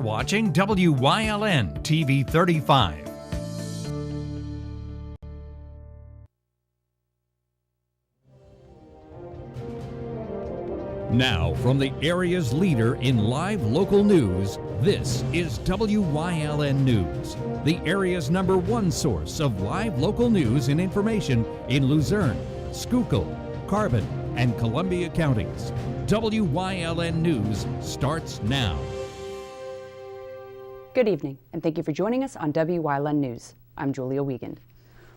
watching WYLN TV 35. Now, from the area's leader in live local news, this is WYLN News, the area's #1 source of live local news and information in Luzerne, Schuylkill, Carbon, and Columbia counties. WYLN News starts now. Good evening, and thank you for joining us on WYLN News. I'm Julia Wiegand.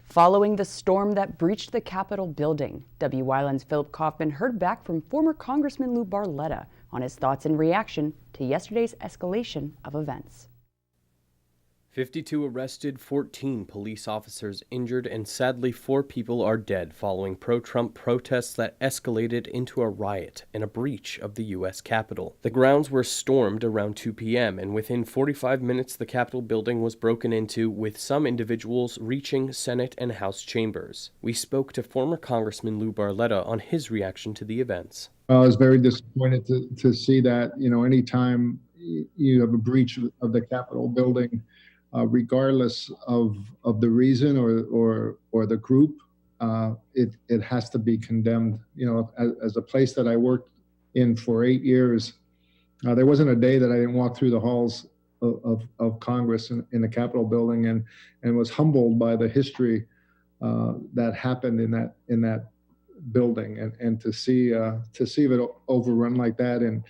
Following the storm that breached the Capitol building, WYLN's Philip Kaufman heard back from former Congressman Lou Barletta on his thoughts and reaction to yesterday's escalation of events. 52 arrested, 14 police officers injured, and sadly 4 people are dead following pro-Trump protests that escalated into a riot and a breach of the U.S. Capitol. The grounds were stormed around 2 p.m., and within 45 minutes the Capitol building was broken into, with some individuals reaching Senate and House chambers. We spoke to former Congressman Lou Barletta on his reaction to the events. I was very disappointed to see that, anytime you have a breach of the Capitol building, regardless of the reason or the group, it has to be condemned. As a place that I worked in for 8 years, there wasn't a day that I didn't walk through the halls of Congress in the Capitol building and was humbled by the history that happened in that building, and to see it overrun like that and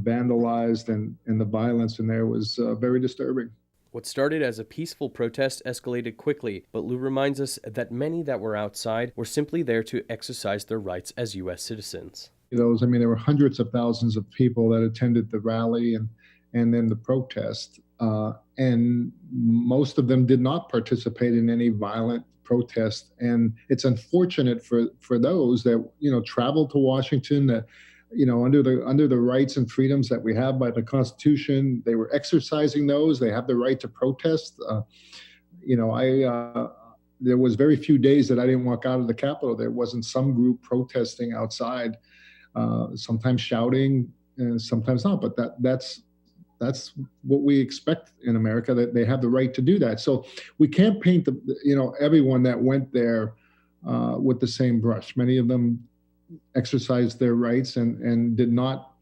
vandalized and the violence in there was very disturbing. What started as a peaceful protest escalated quickly, but Lou reminds us that many that were outside were simply there to exercise their rights as U.S. citizens. There were hundreds of thousands of people that attended the rally and then the protest, and most of them did not participate in any violent protest. And it's unfortunate for those that traveled to Washington, that under the rights and freedoms that we have by the Constitution, they were exercising those. They have the right to protest. There was very few days that I didn't walk out of the Capitol. There wasn't some group protesting outside, sometimes shouting and sometimes not. But that's what we expect in America, that they have the right to do that. So we can't paint everyone that went there with the same brush. Many of them exercised their rights and did not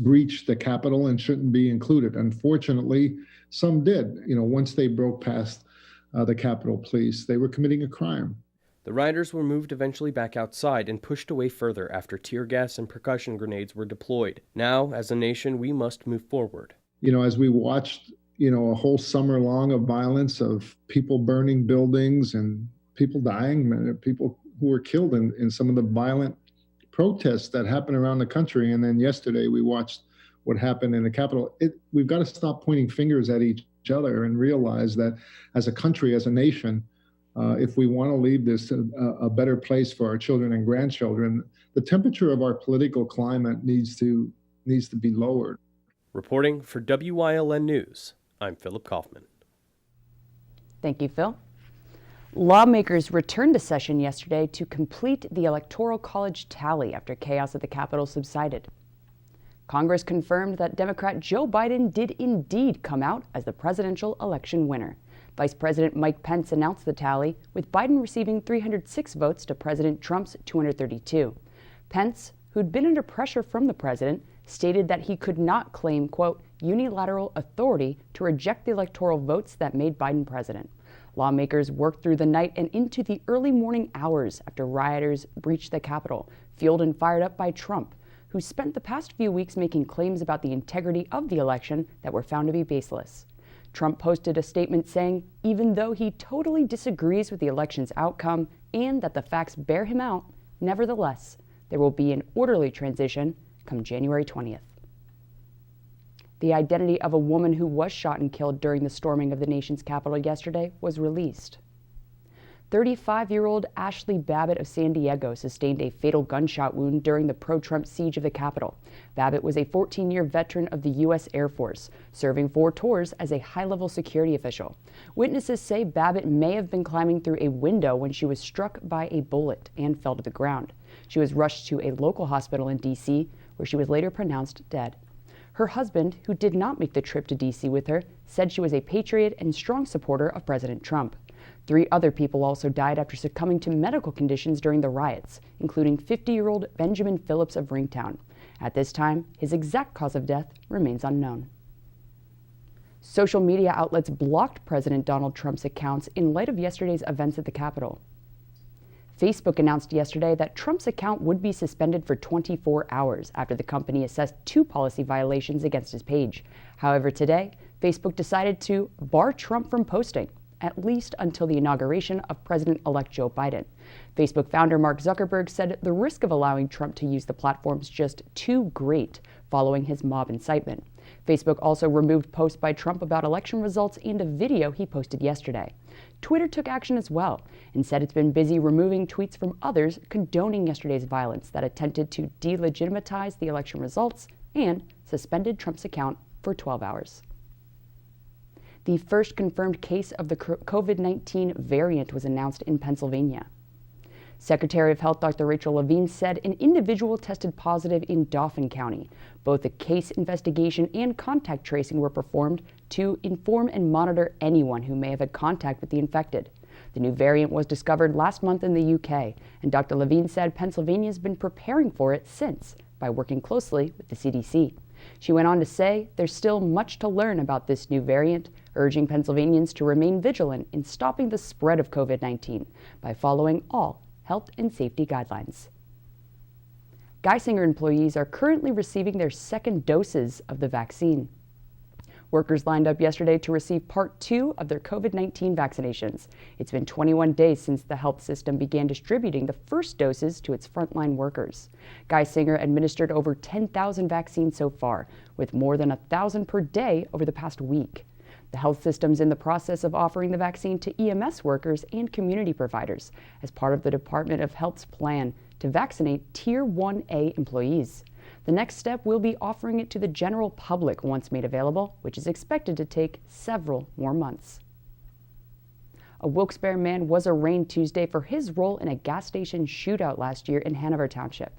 breach the Capitol and shouldn't be included. Unfortunately, some did. Once they broke past the Capitol Police, they were committing a crime. The rioters were moved eventually back outside and pushed away further after tear gas and percussion grenades were deployed. Now, as a nation, we must move forward. As we watched, a whole summer long of violence, of people burning buildings and people dying, people who were killed in some of the violent protests that happened around the country. And then yesterday we watched what happened in the Capitol. We've got to stop pointing fingers at each other and realize that as a country, as a nation, if we want to leave this a better place for our children and grandchildren, the temperature of our political climate needs to be lowered. Reporting for WYLN News, I'm Philip Kaufman. Thank you, Phil. Lawmakers returned to session yesterday to complete the Electoral College tally after chaos at the Capitol subsided. Congress confirmed that Democrat Joe Biden did indeed come out as the presidential election winner. Vice President Mike Pence announced the tally, with Biden receiving 306 votes to President Trump's 232. Pence, who'd been under pressure from the president, stated that he could not claim, quote, unilateral authority to reject the electoral votes that made Biden president. Lawmakers worked through the night and into the early morning hours after rioters breached the Capitol, fueled and fired up by Trump, who spent the past few weeks making claims about the integrity of the election that were found to be baseless. Trump posted a statement saying, even though he totally disagrees with the election's outcome and that the facts bear him out, nevertheless, there will be an orderly transition come January 20th. The identity of a woman who was shot and killed during the storming of the nation's capital yesterday was released. 35-year-old Ashley Babbitt of San Diego sustained a fatal gunshot wound during the pro-Trump siege of the Capitol. Babbitt was a 14-year veteran of the U.S. Air Force, serving 4 tours as a high-level security official. Witnesses say Babbitt may have been climbing through a window when she was struck by a bullet and fell to the ground. She was rushed to a local hospital in D.C., where she was later pronounced dead. Her husband, who did not make the trip to D.C. with her, said she was a patriot and strong supporter of President Trump. 3 other people also died after succumbing to medical conditions during the riots, including 50-year-old Benjamin Phillips of Ringtown. At this time, his exact cause of death remains unknown. Social media outlets blocked President Donald Trump's accounts in light of yesterday's events at the Capitol. Facebook announced yesterday that Trump's account would be suspended for 24 hours after the company assessed 2 policy violations against his page. However, today, Facebook decided to bar Trump from posting, at least until the inauguration of President-elect Joe Biden. Facebook founder Mark Zuckerberg said the risk of allowing Trump to use the platform is just too great following his mob incitement. Facebook also removed posts by Trump about election results and a video he posted yesterday. Twitter took action as well and said it's been busy removing tweets from others condoning yesterday's violence that attempted to delegitimize the election results and suspended Trump's account for 12 hours. The first confirmed case of the COVID-19 variant was announced in Pennsylvania. Secretary of Health Dr. Rachel Levine said an individual tested positive in Dauphin County. Both a case investigation and contact tracing were performed to inform and monitor anyone who may have had contact with the infected. The new variant was discovered last month in the UK, and Dr. Levine said Pennsylvania has been preparing for it since by working closely with the CDC. She went on to say there's still much to learn about this new variant, urging Pennsylvanians to remain vigilant in stopping the spread of COVID-19 by following all health and safety guidelines. Geisinger employees are currently receiving their second doses of the vaccine. Workers lined up yesterday to receive Part 2 of their COVID-19 vaccinations. It's been 21 days since the health system began distributing the first doses to its frontline workers. Geisinger administered over 10,000 vaccines so far, with more than 1,000 per day over the past week. The health system's in the process of offering the vaccine to EMS workers and community providers as part of the Department of Health's plan to vaccinate Tier 1A employees. The next step will be offering it to the general public once made available, which is expected to take several more months. A WilkesBarre man was arraigned Tuesday for his role in a gas station shootout last year in Hanover Township.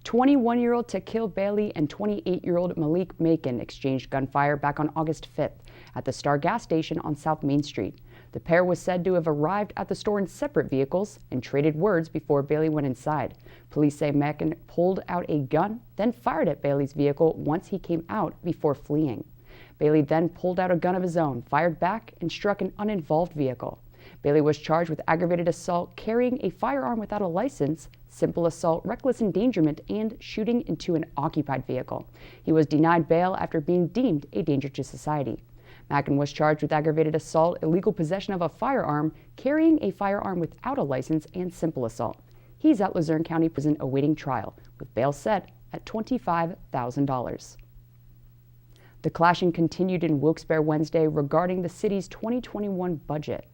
21-year-old Takil Bailey and 28-year-old Malik Macon exchanged gunfire back on August 5th at the Star gas station on South Main Street. The pair was said to have arrived at the store in separate vehicles and traded words before Bailey went inside. Police say Macon pulled out a gun, then fired at Bailey's vehicle once he came out before fleeing. Bailey then pulled out a gun of his own, fired back, and struck an uninvolved vehicle. Bailey was charged with aggravated assault, carrying a firearm without a license, simple assault, reckless endangerment, and shooting into an occupied vehicle. He was denied bail after being deemed a danger to society. Macon was charged with aggravated assault, illegal possession of a firearm, carrying a firearm without a license, and simple assault. He's at Luzerne County Prison awaiting trial, with bail set at $25,000. The clashing continued in Wilkes-Barre Wednesday regarding the city's 2021 budget.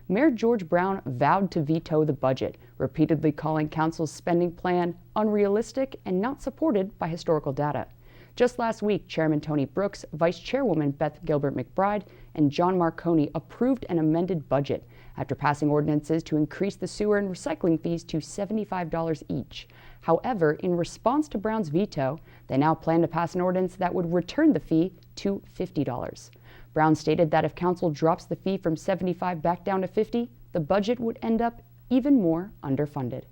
Mayor George Brown vowed to veto the budget, repeatedly calling council's spending plan unrealistic and not supported by historical data. Just last week, Chairman Tony Brooks, Vice Chairwoman Beth Gilbert McBride, and John Marconi approved an amended budget after passing ordinances to increase the sewer and recycling fees to $75 each. However, in response to Brown's veto, they now plan to pass an ordinance that would return the fee to $50. Brown stated that if council drops the fee from $75 back down to $50, the budget would end up even more underfunded.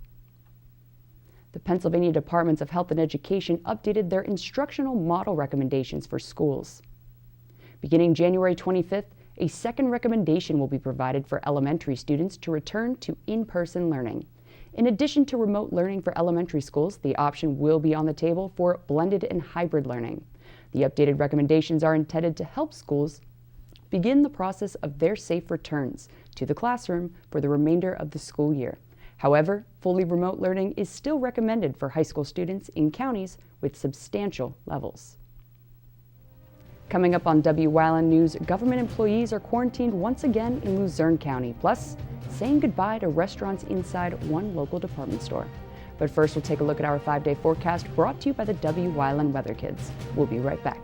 The Pennsylvania Departments of Health and Education updated their instructional model recommendations for schools. Beginning January 25th, a second recommendation will be provided for elementary students to return to in-person learning. In addition to remote learning for elementary schools, the option will be on the table for blended and hybrid learning. The updated recommendations are intended to help schools begin the process of their safe returns to the classroom for the remainder of the school year. However, fully remote learning is still recommended for high school students in counties with substantial levels. Coming up on Wyln News, government employees are quarantined once again in Luzerne County, plus saying goodbye to restaurants inside one local department store. But first, we'll take a look at our 5-day forecast brought to you by the Wyln Weather Kids. We'll be right back.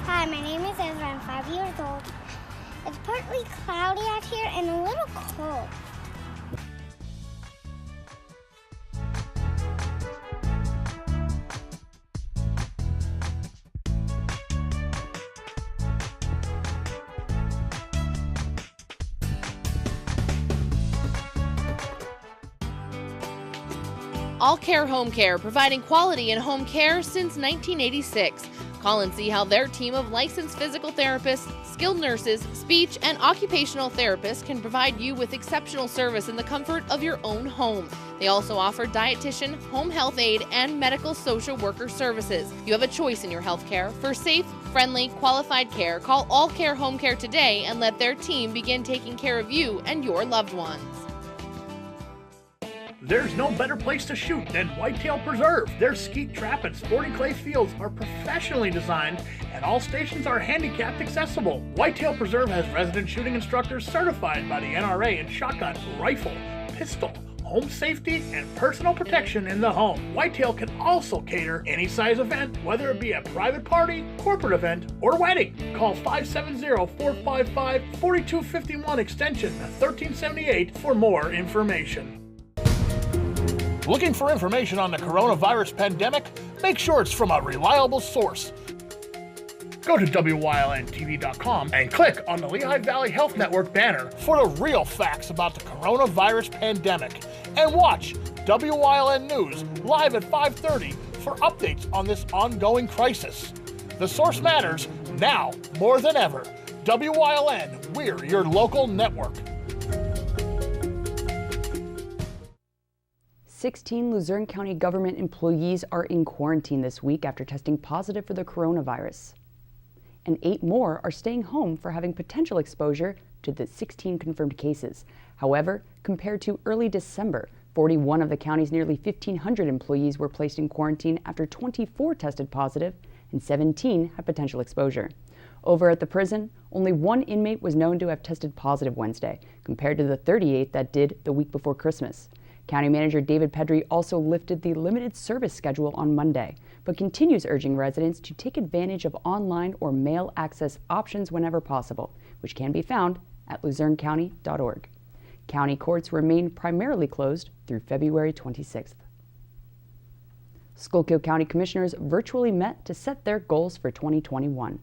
Hi, Hi, my name is Ezra. I'm 5 years old. It's partly cloudy out here and a little cold. All Care Home Care, providing quality in home care since 1986. Call and see how their team of licensed physical therapists, skilled nurses, speech, and occupational therapists can provide you with exceptional service in the comfort of your own home. They also offer dietitian, home health aide, and medical social worker services. You have a choice in your health care. For safe, friendly, qualified care, call All Care Home Care today and let their team begin taking care of you and your loved ones. There's no better place to shoot than Whitetail Preserve. Their skeet trap and sporting clay fields are professionally designed and all stations are handicapped accessible. Whitetail Preserve has resident shooting instructors certified by the NRA in shotgun, rifle, pistol, home safety, and personal protection in the home. Whitetail can also cater any size event, whether it be a private party, corporate event, or wedding. Call 570-455-4251 extension 1378 for more information. Looking for information on the coronavirus pandemic? Make sure it's from a reliable source. Go to WYLNTV.com and click on the Lehigh Valley Health Network banner for the real facts about the coronavirus pandemic. And watch WYLN News live at 5:30 for updates on this ongoing crisis. The source matters now more than ever. WYLN, we're your local network. 16 Luzerne County government employees are in quarantine this week after testing positive for the coronavirus. And 8 more are staying home for having potential exposure to the 16 confirmed cases. However, compared to early December, 41 of the county's nearly 1,500 employees were placed in quarantine after 24 tested positive and 17 had potential exposure. Over at the prison, only 1 inmate was known to have tested positive Wednesday, compared to the 38 that did the week before Christmas. County Manager David Pedri also lifted the limited service schedule on Monday, but continues urging residents to take advantage of online or mail access options whenever possible, which can be found at luzernecounty.org. County courts remain primarily closed through February 26th. Schuylkill County Commissioners virtually met to set their goals for 2021.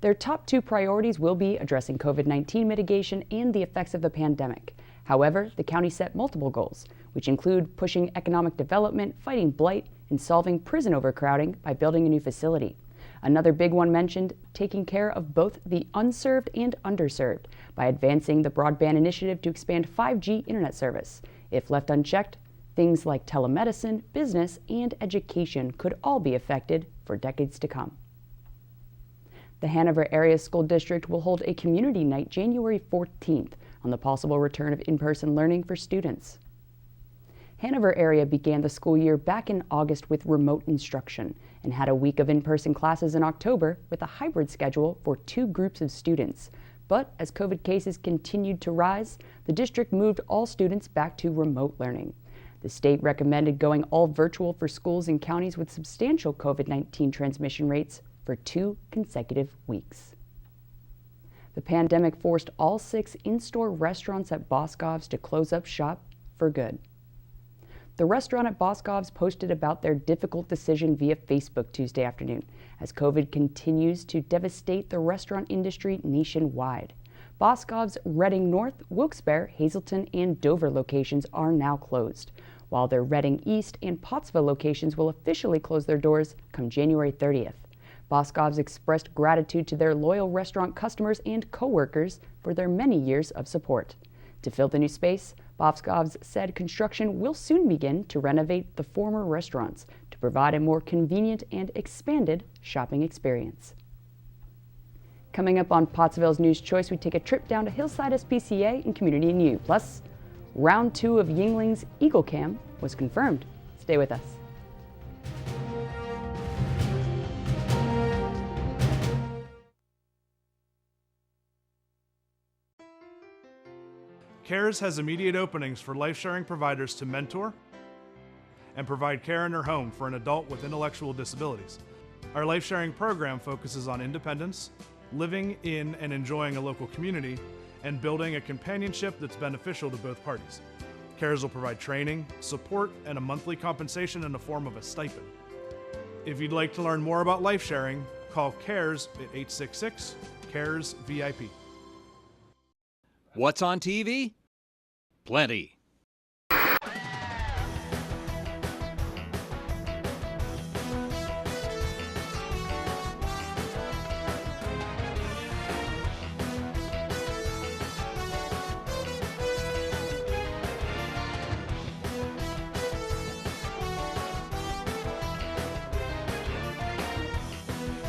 Their top 2 priorities will be addressing COVID-19 mitigation and the effects of the pandemic. However, the county set multiple goals, which include pushing economic development, fighting blight, and solving prison overcrowding by building a new facility. Another big one mentioned taking care of both the unserved and underserved by advancing the broadband initiative to expand 5G internet service. If left unchecked, things like telemedicine, business, and education could all be affected for decades to come. The Hanover Area School District will hold a community night January 14th on the possible return of in-person learning for students. Hanover Area began the school year back in August with remote instruction and had a week of in-person classes in October with a hybrid schedule for 2 groups of students. But as COVID cases continued to rise, the district moved all students back to remote learning. The state recommended going all virtual for schools in counties with substantial COVID-19 transmission rates for 2 consecutive weeks. The pandemic forced all 6 in-store restaurants at Boskovs to close up shop for good. The restaurant at Boskovs posted about their difficult decision via Facebook Tuesday afternoon, as COVID continues to devastate the restaurant industry nationwide. Boskovs' Reading North, Wilkes-Barre, Hazleton, and Dover locations are now closed, while their Reading East and Pottsville locations will officially close their doors come January 30th. Boskovs expressed gratitude to their loyal restaurant customers and co-workers for their many years of support. To fill the new space, Boskovs said construction will soon begin to renovate the former restaurants to provide a more convenient and expanded shopping experience. Coming up on Pottsville's News Choice, we take a trip down to Hillside SPCA and Community and You. Plus, round 2 of Yuengling's Eagle Cam was confirmed. Stay with us. CARES has immediate openings for life-sharing providers to mentor and provide care in their home for an adult with intellectual disabilities. Our life sharing program focuses on independence, living in and enjoying a local community, and building a companionship that's beneficial to both parties. CARES will provide training, support, and a monthly compensation in the form of a stipend. If you'd like to learn more about life sharing, call CARES at 866-CARES-VIP. What's on TV? Plenty.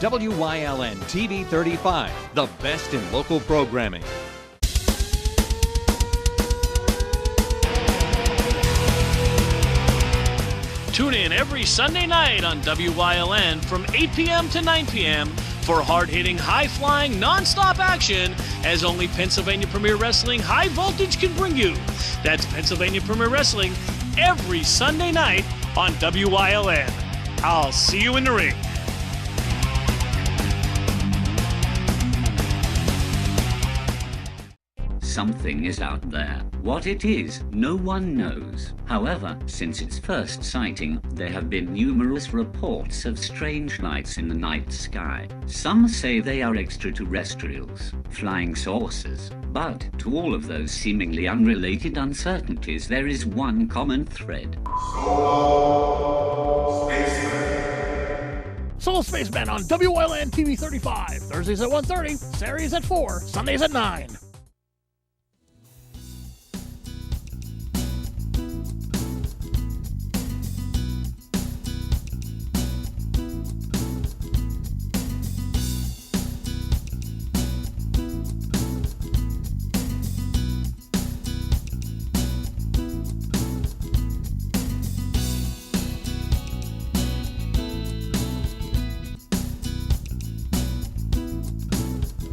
WYLN TV 35, the best in local programming. Tune in every Sunday night on WYLN from 8 p.m. to 9 p.m. for hard-hitting, high-flying, non-stop action as only Pennsylvania Premier Wrestling High Voltage can bring you. That's Pennsylvania Premier Wrestling every Sunday night on WYLN. I'll see you in the ring. Something is out there. What it is, no one knows. However, since its first sighting, there have been numerous reports of strange lights in the night sky. Some say they are extraterrestrials, flying saucers. But to all of those seemingly unrelated uncertainties, there is one common thread. Solo Spaceman on WYLN TV 35. Thursdays at 1:30, Saturdays at 4, Sundays at 9.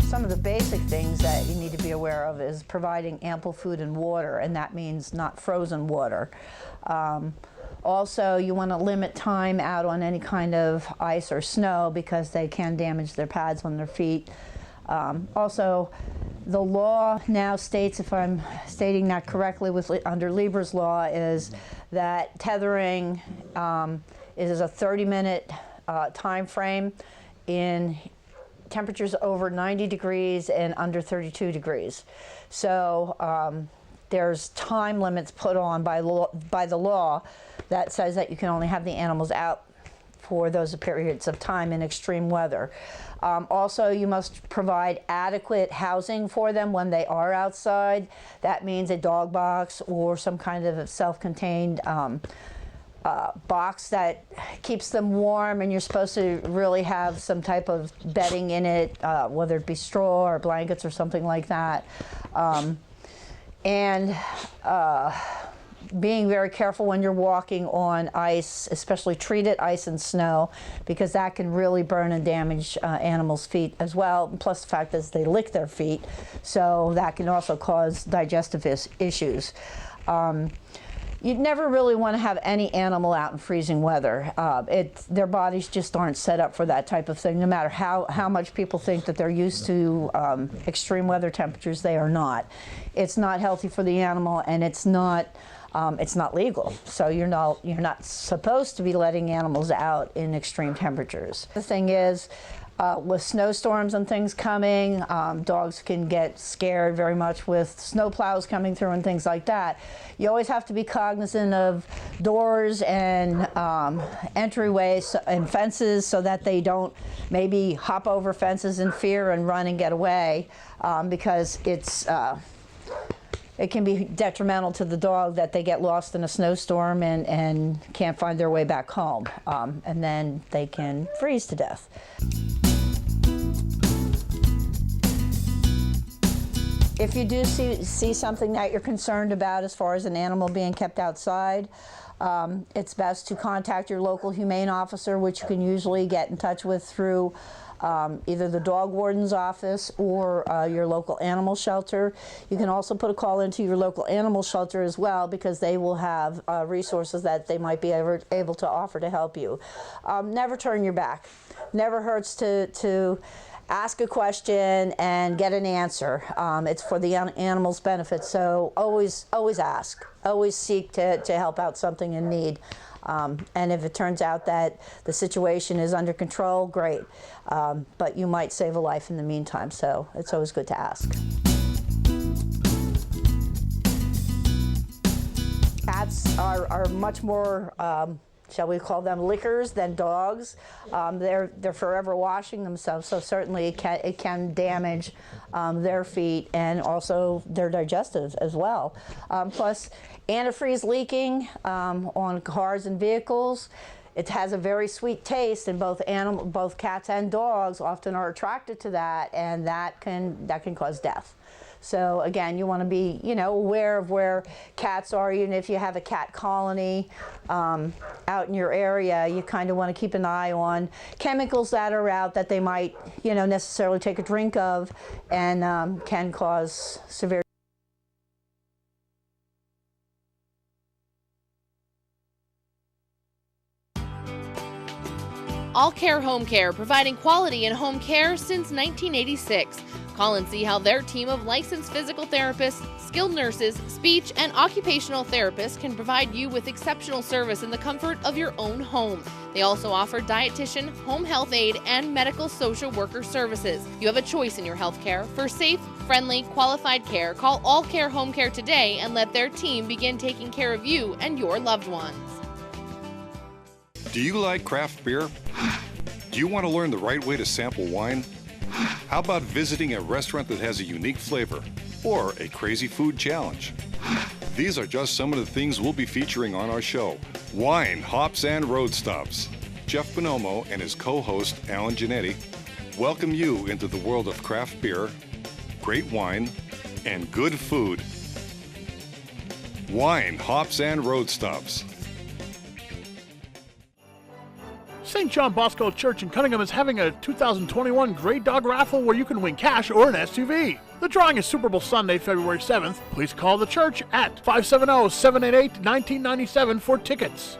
Some of the basic things that you need to be aware of is providing ample food and water, and that means not frozen water. Also, you want to limit time out on any kind of ice or snow because they can damage their pads on their feet. Also, the law now states, if I'm stating that correctly, under Lieber's law, is that tethering is a 30-minute time frame in temperatures over 90 degrees and under 32 degrees. So there's time limits put on by the law that says that you can only have the animals out for those periods of time in extreme weather. Also, you must provide adequate housing for them when they are outside. That means a dog box or some kind of self-contained box that keeps them warm, and you're supposed to really have some type of bedding in it, whether it be straw or blankets or something like that. Being very careful when you're walking on ice, especially treated ice and snow, because that can really burn and damage animals' feet as well, plus the fact that they lick their feet, so that can also cause digestive issues. You'd never really want to have any animal out in freezing weather. Their bodies just aren't set up for that type of thing. No matter how much people think that they're used to extreme weather temperatures, they are not. It's not healthy for the animal, and it's not legal. So you're not supposed to be letting animals out in extreme temperatures. The thing is, with snowstorms and things coming, dogs can get scared very much with snow plows coming through and things like that. You always have to be cognizant of doors and entryways and fences so that they don't maybe hop over fences in fear and run and get away, because it can be detrimental to the dog that they get lost in a snowstorm and can't find their way back home, and then they can freeze to death. If you do see something that you're concerned about as far as an animal being kept outside, it's best to contact your local humane officer, which you can usually get in touch with through either the dog warden's office or your local animal shelter. You can also put a call into your local animal shelter as well, because they will have resources that they might be able to offer to help you. Never turn your back. Never hurts to ask a question and get an answer. It's for the animal's benefit, so always ask. Always seek to help out something in need. And if it turns out that the situation is under control, great. But you might save a life in the meantime, so it's always good to ask. Cats are much more, shall we call them, lickers than dogs. They're forever washing themselves, so certainly it can damage their feet and also their digestive as well. Plus, antifreeze leaking on cars and vehicles. It has a very sweet taste, and both cats and dogs often are attracted to that, and that can cause death. So again, you want to be, aware of where cats are. Even if you have a cat colony out in your area, you kind of want to keep an eye on chemicals that are out that they might, necessarily take a drink of, and can cause severe. All Care Home Care, providing quality in home care since 1986. Call and see how their team of licensed physical therapists, skilled nurses, speech, and occupational therapists can provide you with exceptional service in the comfort of your own home. They also offer dietitian, home health aide, and medical social worker services. You have a choice in your health care. For safe, friendly, qualified care, call All Care Home Care today and let their team begin taking care of you and your loved ones. Do you like craft beer? Do you want to learn the right way to sample wine? How about visiting a restaurant that has a unique flavor or a crazy food challenge? These are just some of the things we'll be featuring on our show. Wine, Hops, and Road Stops. Jeff Bonomo and his co-host, Alan Giannetti, welcome you into the world of craft beer, great wine, and good food. Wine, Hops, and Road Stops. St. John Bosco Church in Cunningham is having a 2021 Great Dog Raffle where you can win cash or an SUV. The drawing is Super Bowl Sunday, February 7th. Please call the church at 570-788-1997 for tickets.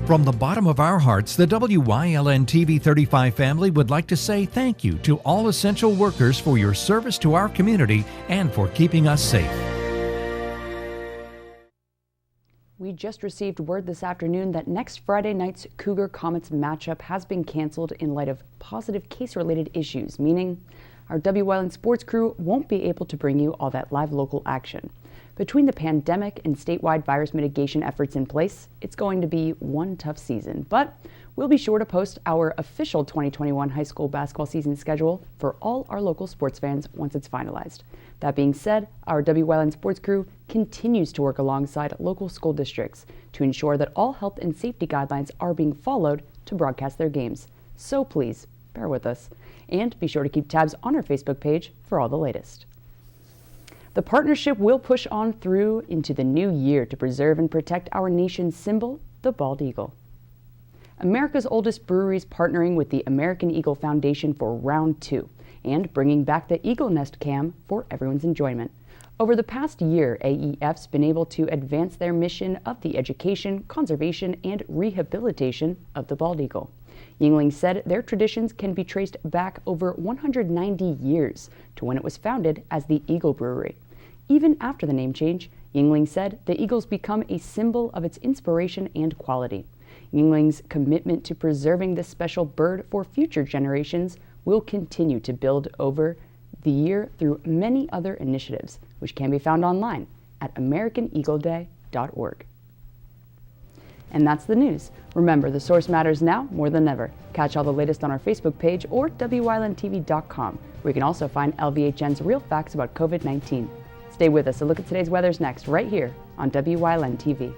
From the bottom of our hearts, the WYLN TV 35 family would like to say thank you to all essential workers for your service to our community and for keeping us safe. We just received word this afternoon that next Friday night's Cougar Comets matchup has been canceled in light of positive case-related issues, meaning our WYLN sports crew won't be able to bring you all that live local action. Between the pandemic and statewide virus mitigation efforts in place, it's going to be one tough season. But we'll be sure to post our official 2021 high school basketball season schedule for all our local sports fans once it's finalized. That being said, our WYLN sports crew continues to work alongside local school districts to ensure that all health and safety guidelines are being followed to broadcast their games. So please, bear with us. And be sure to keep tabs on our Facebook page for all the latest. The partnership will push on through into the new year to preserve and protect our nation's symbol, the bald eagle. America's oldest breweries partnering with the American Eagle Foundation for Round 2 and bringing back the Eagle Nest Cam for everyone's enjoyment. Over the past year, AEF's been able to advance their mission of the education, conservation, and rehabilitation of the bald eagle. Yuengling said their traditions can be traced back over 190 years to when it was founded as the Eagle Brewery. Even after the name change, Yuengling said the Eagle's become a symbol of its inspiration and quality. Yuengling's commitment to preserving this special bird for future generations will continue to build over the year through many other initiatives, which can be found online at AmericanEagleDay.org. And that's the news. Remember, the source matters now more than ever. Catch all the latest on our Facebook page or WYLNTV.com, where you can also find LVHN's real facts about COVID-19. Stay with us. A look at today's weather's next, right here on WYLN TV.